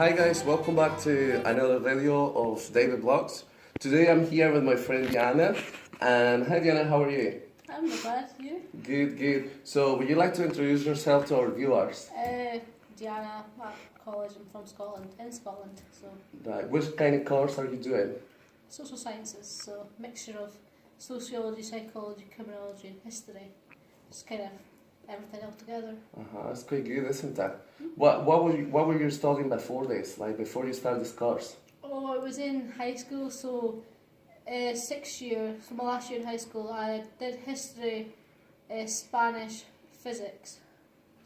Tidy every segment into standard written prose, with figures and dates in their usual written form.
Hi guys, welcome back to another video of Daily Vlogs. Today I'm here with my friend Deanna. And hi Deanna, how are you? I'm not bad, you? Good, good. So would you like to introduce yourself to our viewers? Deanna, at college. I'm from Scotland, in Scotland, so Right. Which kind of course are you doing? social sciences, so mixture of sociology, psychology, criminology and history. Just kind of everything all together. That's quite good, isn't it? What were you studying before this? Like before you start this course? Oh, I was in high school, so 6 years, so my last year in high school, I did history, Spanish, physics.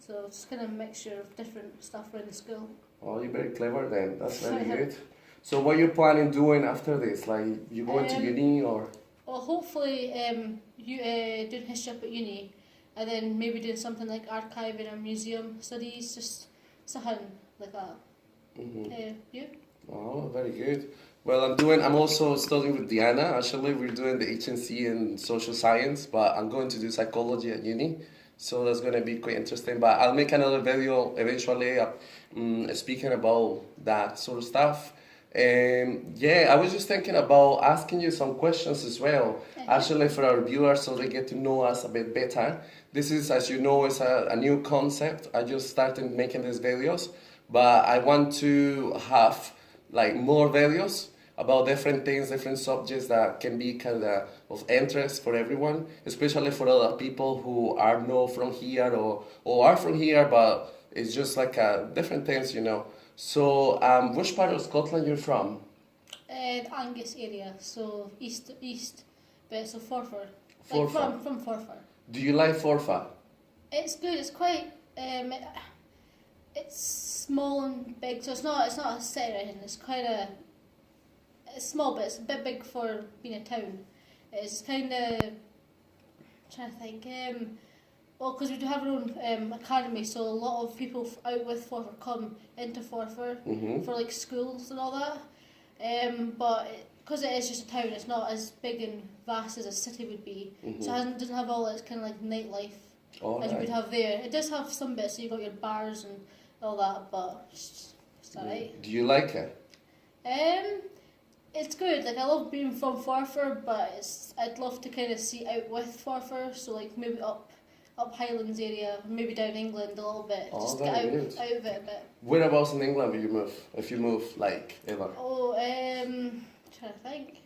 So it's kind of a mixture of different stuff around the school. Oh, you're very clever then. That's very Yeah. good. So what you planning doing after this? Like you going to uni or? Well, hopefully doing history up at uni, and then maybe doing something like archiving or museum studies, just something like that. You? Oh, very good. Well, I'm also studying with Deanna. Actually, we're doing the HNC in social science, but I'm going to do psychology at uni. So that's going to be quite interesting. But I'll make another video eventually speaking about that sort of stuff. Yeah, I was just thinking about asking you some questions as well, actually for our viewers so they get to know us a bit better. This is, as you know, is a new concept. I just started making these videos, but I want to have like more videos about different things, different subjects that can be kind of interest for everyone, especially for other people who are not from here or are from here, but it's just like different things, you know. So, which part of Scotland you're from? The Angus area, so east, but so Forfar. Forfar. Like from Forfar. Do you like Forfar? It's good. It's quite. It's small and big, so it's not a city or anything. It's quite a. It's small, but it's a bit big for being a town. It's kind of. Trying to think. Well, because we do have our own academy, so a lot of people out with Forfar come into Forfar for like schools and all that. But because it is just a town, it's not as big and vast as a city would be. So it doesn't have all this kind of like nightlife as you would have there. It does have some bits, so you've got your bars and all that, but it's alright. Do you like it? It's good. Like I love being from Forfar, but I'd love to kind of see out with Forfar, so like maybe up Highlands area, maybe down England a little bit, just get out of it a bit. Whereabouts in England will you move, if you move, like, ever? Oh, trying to think.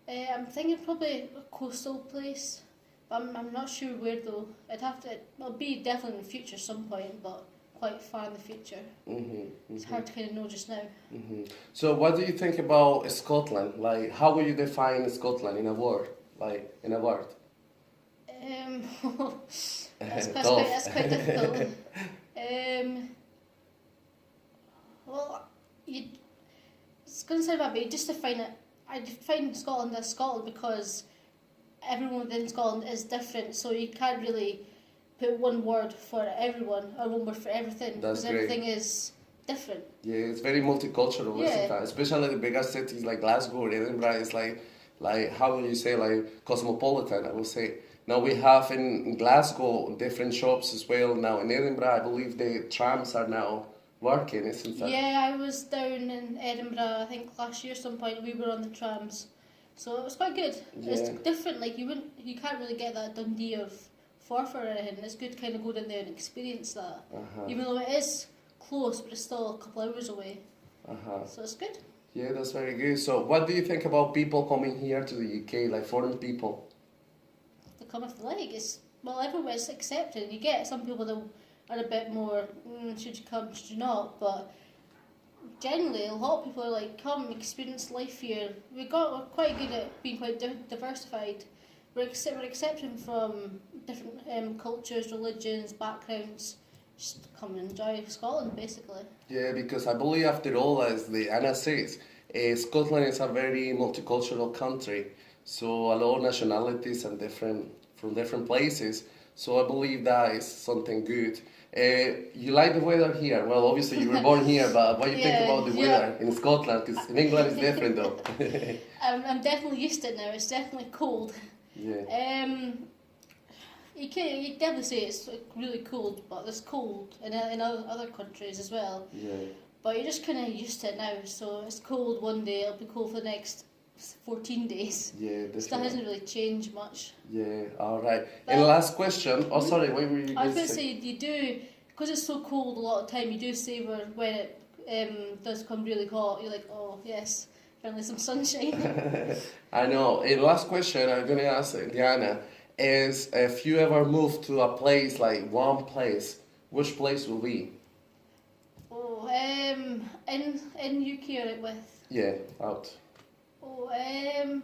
I'm thinking probably a coastal place, but I'm not sure where though. It'll be definitely in the future some point, but quite far in the future. It's hard to kind of know just now. So what do you think about Scotland? Like, how would you define Scotland in a word? Like, in a word? That's quite difficult. Well, it's going to sound bad, but you just define it. I define Scotland as Scotland because everyone within Scotland is different, so you can't really put one word for everyone or one word for everything because everything is different. Yeah, it's very multicultural, isn't it? Especially the bigger cities like Glasgow or Edinburgh, it's like how will you say, like cosmopolitan, I will say. Now we have in Glasgow different shops as well. Now in Edinburgh, I believe the trams are now working, isn't it? Yeah, I was down in Edinburgh, I think last year some point we were on the trams. So it was quite good. Yeah. It's different, like you can't really get that Dundee of Forfar or anything. It's good to kind of go down there and experience that. Even though it is close, but it's still a couple hours away. So it's good. Yeah, that's very good. So what do you think about people coming here to the UK, like foreign people? They come if they like. Everywhere's accepted. You get some people that are a bit more, should you come, should you not, but generally a lot of people are like, come, experience life here. We're quite good at being quite diversified. We're accepting from different cultures, religions, backgrounds. Just come and enjoy Scotland, basically. Yeah, because I believe after all, as the Anna says, Scotland is a very multicultural country. So a lot of nationalities and from different places. So I believe that is something good. You like the weather here? Well, obviously you were born here, but what do you think about the weather in Scotland? Because in England it's different though. I'm definitely used to it now. It's definitely cold. Yeah. You definitely say it's really cold, but it's cold in other countries as well. Yeah. but you're just kind of used to it now. So it's cold one day, it'll be cold for the next 14 days. Yeah, So that definitely. hasn't really changed much. Yeah, all right. But- And last question. Oh, sorry, what were you I going was going to to say? say, you do, because it's so cold a lot of time, you do savour when it does come really hot. You're like, oh yes, finally some sunshine. I know. And last question I'm going to ask Deanna is if you ever move to a place, like one place, which place will be? Oh, in UK or out with? Yeah, out. Oh, I'm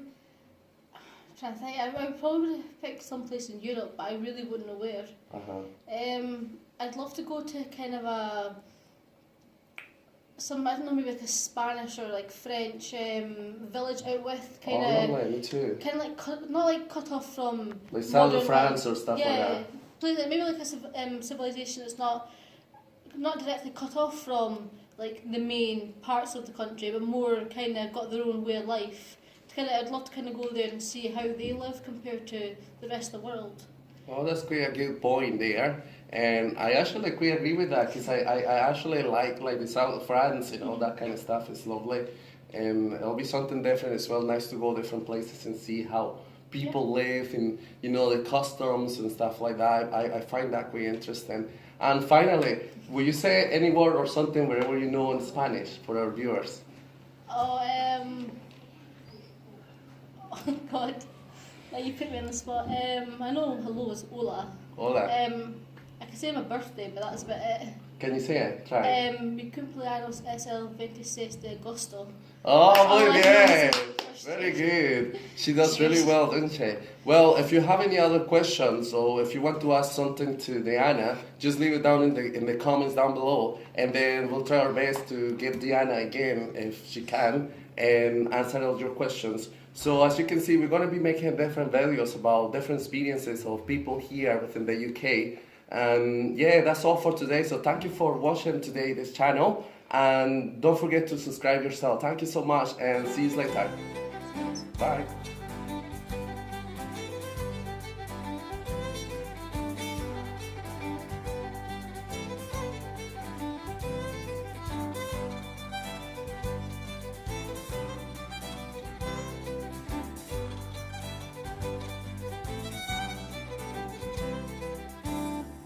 trying to think. I would probably pick some place in Europe, but I really wouldn't know where. I'd love to go to kind of I don't know, maybe like a Spanish or like French village out with, kind of. Oh, lovely, me too. Kind of like not like cut off from Like south of modern, France or stuff like yeah, that. place maybe like a civilization that's not directly cut off from like the main parts of the country, but more kind of got their own way of life. I'd love to kind of go there and see how they live compared to the rest of the world. Oh, that's quite a good point there. And I actually quite agree with that because I actually like the south of France, you know, that kind of stuff is lovely. And it'll be something different as well. Nice to go different places and see how people live and, you know, the customs and stuff like that. I find that quite interesting. And finally, will you say any word or something wherever you know in Spanish for our viewers? Oh, oh God, now you put me on the spot. I know hello is hola. Hola. I can say my birthday, but that's about it. Can you say it? Try. Mi cumpleaños es el 26 de agosto. Oh, muy I bien. know. Very good. She does really well, doesn't she? Well, if you have any other questions or if you want to ask something to Deanna, just leave it down in the comments down below, and then we'll try our best to get Deanna again if she can and answer all your questions. So as you can see, we're going to be making different videos about different experiences of people here within the UK. And yeah, that's all for today. So thank you for watching today this channel, and don't forget to subscribe yourself. Thank you so much, and see you later. Bye.